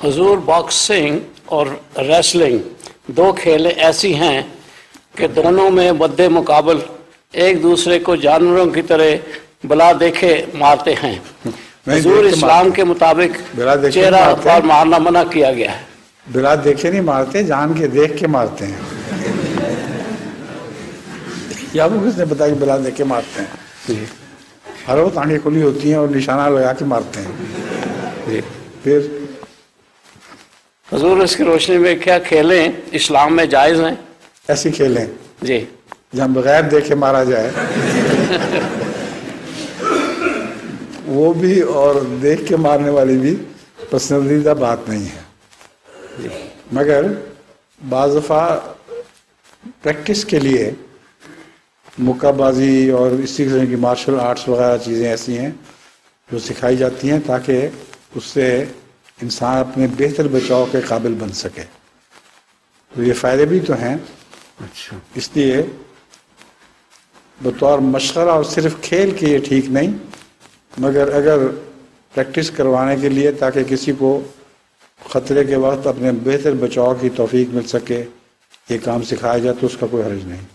حضور باکسنگ اور ریسلنگ دو کھیلیں ایسی ہیں کہ دونوں میں مد مقابل ایک دوسرے کو جانوروں کی طرح بلا دیکھے مارتے ہیں. حضور اسلام کے مطابق چہرہ پر مارنا منع کیا گیا ہے. بلا دیکھے نہیں مارتے، جان کے دیکھ کے مارتے ہیں. یا وہ کس نے بتایا کہ بلا دیکھ کے مارتے ہیں؟ ہر وقت آنکھیں کھلی ہوتی ہیں اور نشانہ لگا کے مارتے ہیں. پھر حضور اس کی روشنی میں کیا کھیلیں اسلام میں جائز ہیں؟ ایسی کھیلیں جی جہاں بغیر دیکھے مارا جائے وہ بھی اور دیکھ کے مارنے والی بھی پسندیدہ بات نہیں ہے. مگر بعض دفعہ پریکٹس کے لیے مکہ بازی اور اسی قسم کی مارشل آرٹس وغیرہ چیزیں ایسی ہیں جو سکھائی جاتی ہیں تاکہ اس سے انسان اپنے بہتر بچاؤ کے قابل بن سکے. تو یہ فائدے بھی تو ہیں. اچھا. اس لیے بطور مشورہ اور صرف کھیل کے یہ ٹھیک نہیں، مگر اگر پریکٹس کروانے کے لیے تاکہ کسی کو خطرے کے وقت اپنے بہتر بچاؤ کی توفیق مل سکے یہ کام سکھایا جائے تو اس کا کوئی حرج نہیں.